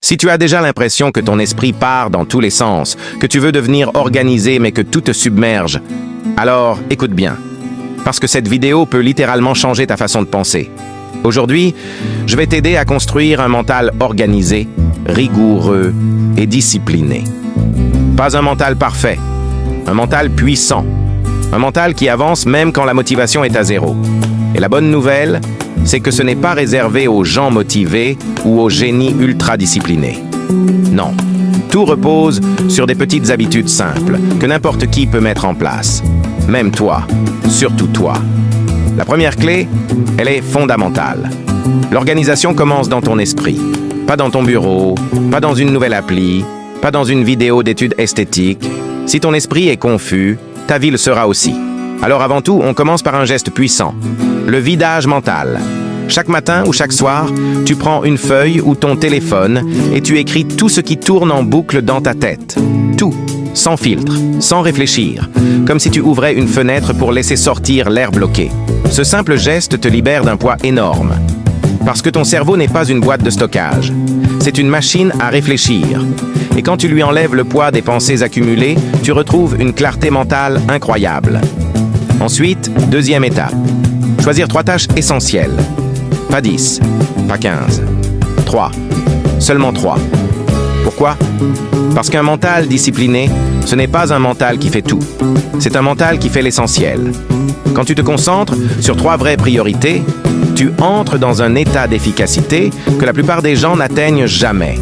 Si tu as déjà l'impression que ton esprit part dans tous les sens, que tu veux devenir organisé mais que tout te submerge, alors écoute bien, parce que cette vidéo peut littéralement changer ta façon de penser. Aujourd'hui, je vais t'aider à construire un mental organisé, rigoureux et discipliné. Pas un mental parfait, un mental puissant, un mental qui avance même quand la motivation est à zéro. Et la bonne nouvelle, c'est que ce n'est pas réservé aux gens motivés ou aux génies ultra disciplinés. Non, tout repose sur des petites habitudes simples que n'importe qui peut mettre en place. Même toi, surtout toi. La première clé, elle est fondamentale. L'organisation commence dans ton esprit, pas dans ton bureau, pas dans une nouvelle appli, pas dans une vidéo d'études esthétiques. Si ton esprit est confus, ta vie le sera aussi. Alors avant tout, on commence par un geste puissant, le vidage mental. Chaque matin ou chaque soir, tu prends une feuille ou ton téléphone et tu écris tout ce qui tourne en boucle dans ta tête. Tout, sans filtre, sans réfléchir, comme si tu ouvrais une fenêtre pour laisser sortir l'air bloqué. Ce simple geste te libère d'un poids énorme. Parce que ton cerveau n'est pas une boîte de stockage. C'est une machine à réfléchir. Et quand tu lui enlèves le poids des pensées accumulées, tu retrouves une clarté mentale incroyable. Ensuite, deuxième étape. Choisir 3 tâches essentielles. Pas 10, pas 15. 3. Seulement 3. Pourquoi? Parce qu'un mental discipliné, ce n'est pas un mental qui fait tout. C'est un mental qui fait l'essentiel. Quand tu te concentres sur 3 vraies priorités, tu entres dans un état d'efficacité que la plupart des gens n'atteignent jamais.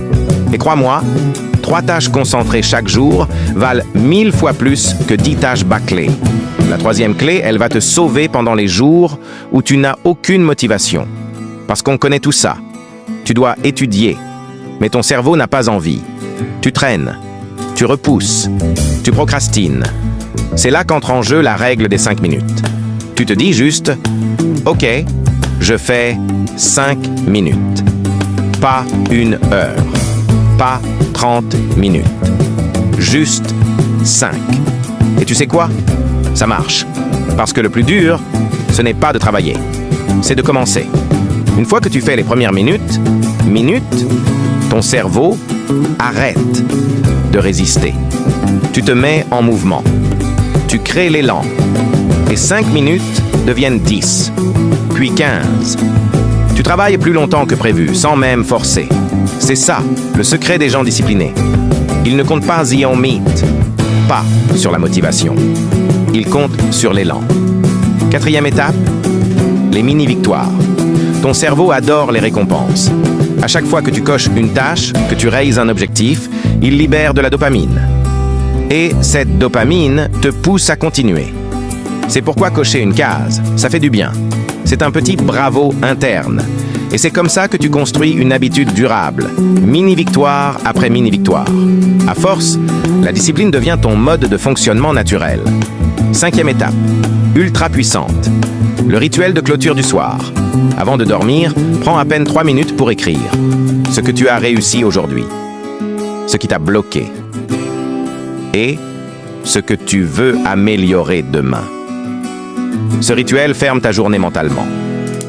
Et crois-moi, 3 tâches concentrées chaque jour valent 1000 fois plus que 10 tâches bâclées. La troisième clé, elle va te sauver pendant les jours où tu n'as aucune motivation. Parce qu'on connaît tout ça. Tu dois étudier, mais ton cerveau n'a pas envie. Tu traînes, tu repousses, tu procrastines. C'est là qu'entre en jeu la règle des 5 minutes. Tu te dis juste, OK, je fais 5 minutes. Pas 1 heure. Pas 30 minutes. Juste 5. Et tu sais quoi? Ça marche. Parce que le plus dur, ce n'est pas de travailler. C'est de commencer. Une fois que tu fais les premières minutes, ton cerveau arrête de résister. Tu te mets en mouvement. Tu crées l'élan. Et 5 minutes deviennent 10, puis 15. Tu travailles plus longtemps que prévu, sans même forcer. C'est ça, le secret des gens disciplinés. Ils ne comptent pas the on meet, pas sur la motivation. Ils comptent sur l'élan. 4e étape, les mini-victoires. Ton cerveau adore les récompenses. À chaque fois que tu coches une tâche, que tu raises un objectif, il libère de la dopamine. Et cette dopamine te pousse à continuer. C'est pourquoi cocher une case, ça fait du bien. C'est un petit bravo interne. Et c'est comme ça que tu construis une habitude durable, mini-victoire après mini-victoire. À force, la discipline devient ton mode de fonctionnement naturel. 5e étape, ultra puissante. Le rituel de clôture du soir. Avant de dormir, prends à peine 3 minutes pour écrire ce que tu as réussi aujourd'hui, ce qui t'a bloqué et ce que tu veux améliorer demain. Ce rituel ferme ta journée mentalement.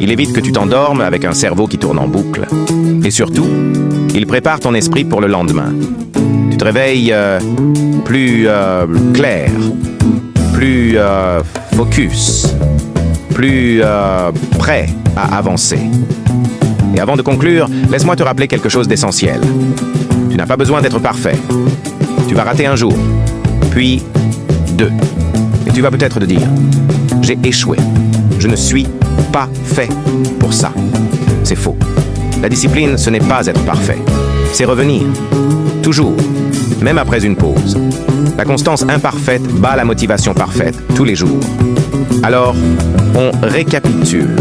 Il évite que tu t'endormes avec un cerveau qui tourne en boucle. Et surtout, il prépare ton esprit pour le lendemain. Tu te réveilles plus clair, plus focus, plus prêt à avancer. Et avant de conclure, laisse-moi te rappeler quelque chose d'essentiel. Tu n'as pas besoin d'être parfait. Tu vas rater un jour, puis 2. Et tu vas peut-être te dire, j'ai échoué. Je ne suis pas fait pour ça. C'est faux. La discipline, ce n'est pas être parfait. C'est revenir. Toujours. Même après une pause. La constance imparfaite bat la motivation parfaite, tous les jours. Alors, on récapitule.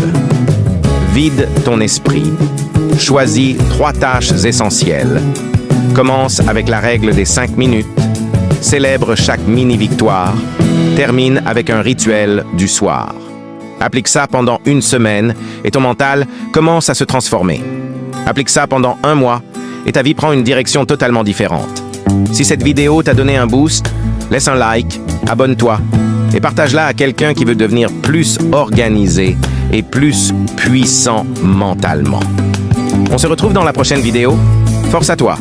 Vide ton esprit. Choisis 3 tâches essentielles. Commence avec la règle des 5 minutes. Célèbre chaque mini-victoire. Termine avec un rituel du soir. Applique ça pendant 1 semaine et ton mental commence à se transformer. Applique ça pendant 1 mois et ta vie prend une direction totalement différente. Si cette vidéo t'a donné un boost, laisse un like, abonne-toi et partage-la à quelqu'un qui veut devenir plus organisé et plus puissant mentalement. On se retrouve dans la prochaine vidéo. Force à toi!